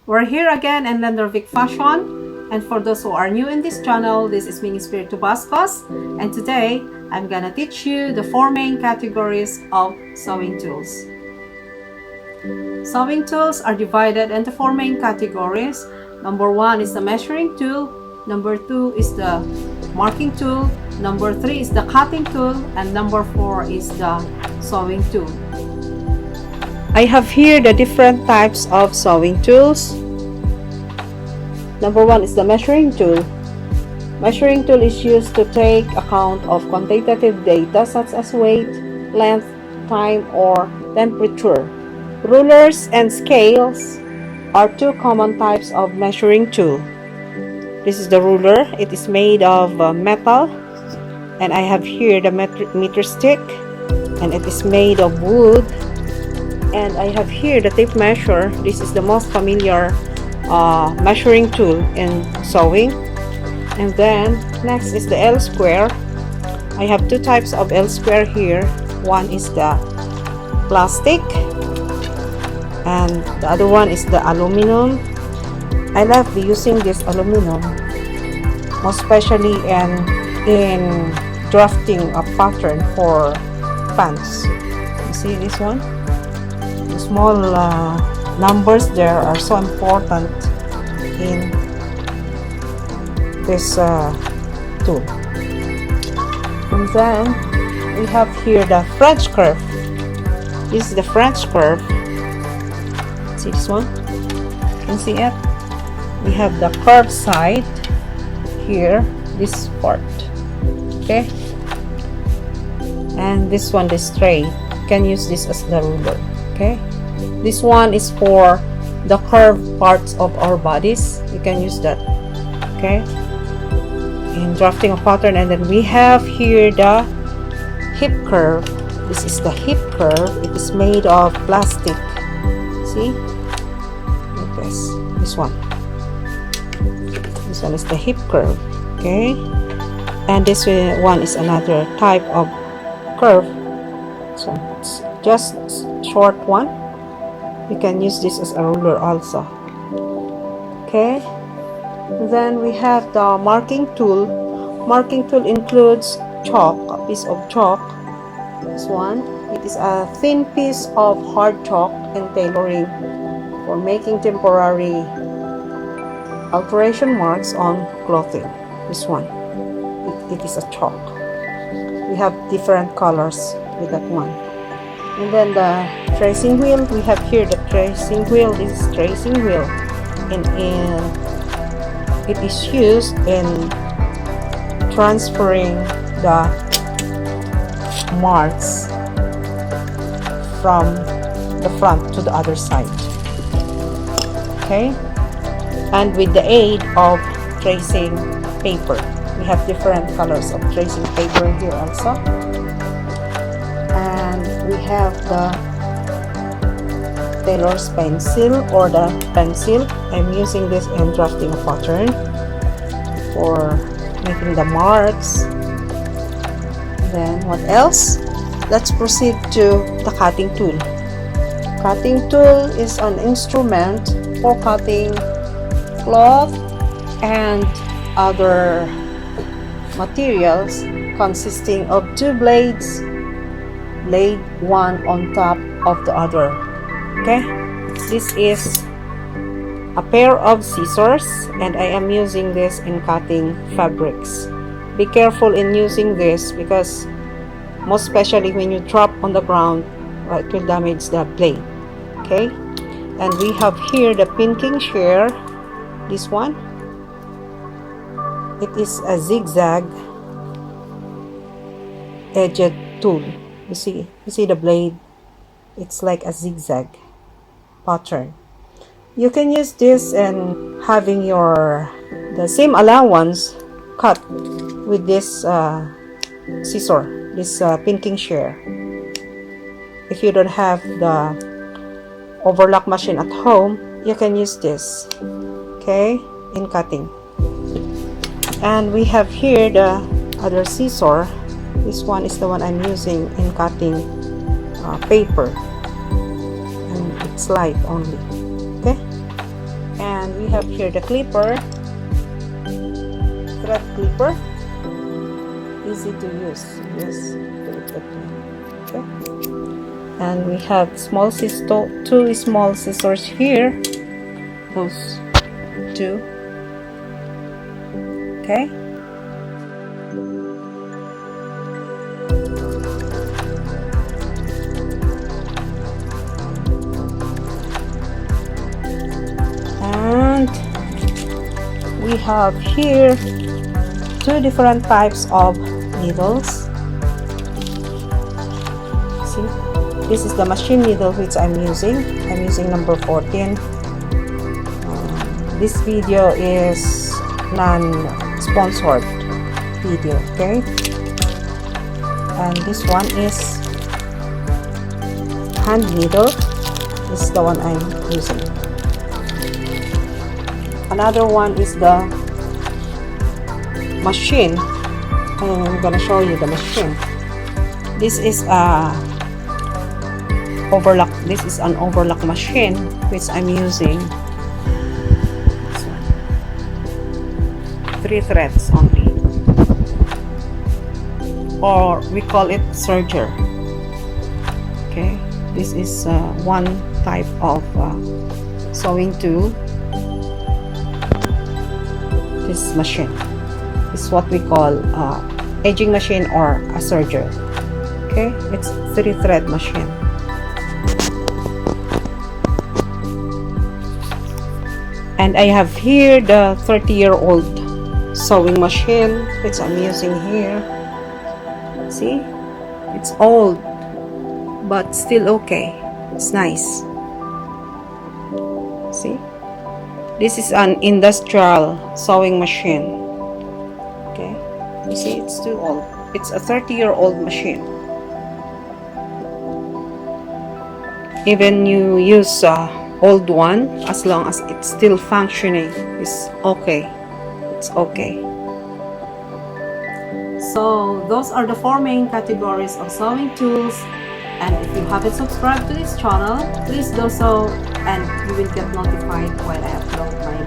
We're here again in Lendarvic Fashion, and for those who are new in this channel, this is Ming Espiritu Bascos, and today I'm gonna teach you the four main categories of sewing tools. Sewing tools are divided into four main categories. Number one is the measuring tool, number two is the marking tool, number three is the cutting tool, and number four is the sewing tool. I have here the different types of sewing tools. Number one is the measuring tool. Measuring tool is used to take account of quantitative data such as weight, length, time, or temperature. Rulers and scales are two common types of measuring tool. This is the ruler. It is made of metal, and I have here the meter stick, and it is made of wood. And I have here the tape measure. This is the most familiar measuring tool in sewing. And then next is the L square. I have two types of L square here. One is the plastic and the other one is the aluminum. I love using this aluminum, most especially in drafting a pattern for pants. You see this one? The small numbers there are so important in this tool. And then we have here the French curve. This is the French curve. See this one? You can see it? We have the curved side here, this part. Okay? And this one, the straight. You can use this as the ruler. Okay, this one is for the curved parts of our bodies. You can use that, okay, in drafting a pattern. And then we have here the hip curve. This is the hip curve. It is made of plastic. See, like this one. This one is the hip curve. Okay, and this one is another type of curve. So it's just short one. You can use this as a ruler also. Okay, then we have the marking tool. Marking tool includes chalk, a piece of chalk. This one, it is a thin piece of hard chalk and tailoring for making temporary alteration marks on clothing. This one, it is a chalk. We have different colors with that one. And then the tracing wheel, we have here the tracing wheel. This is tracing wheel, and it is used in transferring the marks from the front to the other side. Okay, and with the aid of tracing paper, we have different colors of tracing paper here also. And we have the tailor's pencil or the pencil. I'm using this in drafting a pattern for making the marks. Then what else? Let's proceed to the cutting tool. Cutting tool is an instrument for cutting cloth and other materials, consisting of two blades laid one on top of the other. Okay, this is a pair of scissors, and I am using this in cutting fabrics. Be careful in using this because most especially when you drop on the ground, it will damage the blade. Okay, and we have here the pinking shear. This one, it is a zigzag edged tool. You see the blade, it's like a zigzag pattern. You can use this and having the same allowance cut with this scissor, this pinking shear. If you don't have the overlock machine at home, you can use this, okay, in cutting. And we have here the other scissor. This one is the one I'm using in cutting paper, and it's light only. Okay, And we have here the clipper, thread clipper, easy to use. Yes, okay. And we have two small scissors here. Those two. Okay. And we have here two different types of needles. See, this is the machine needle which I'm using. I'm using number 14. This video is non-sponsored video, okay? And this one is hand needle. This is the one I'm using. Another one is the machine. I'm gonna show you the machine. This is a overlock. This is an overlock machine which I'm using. 3 threads only, or we call it serger. Okay, this is one type of sewing tool. This machine is what we call edging machine or a serger. Okay, it's 3 thread machine. And I have here the 30-year-old sewing machine which I'm using here. See, it's old but still okay. It's nice. See, this is an industrial sewing machine. Okay, you see, it's too old. It's a 30-year-old machine. Even you use old one, as long as it's still functioning, it's okay. It's okay. So those are the 4 main categories of sewing tools, and if you haven't subscribed to this channel, please do so, and you will get notified when I upload my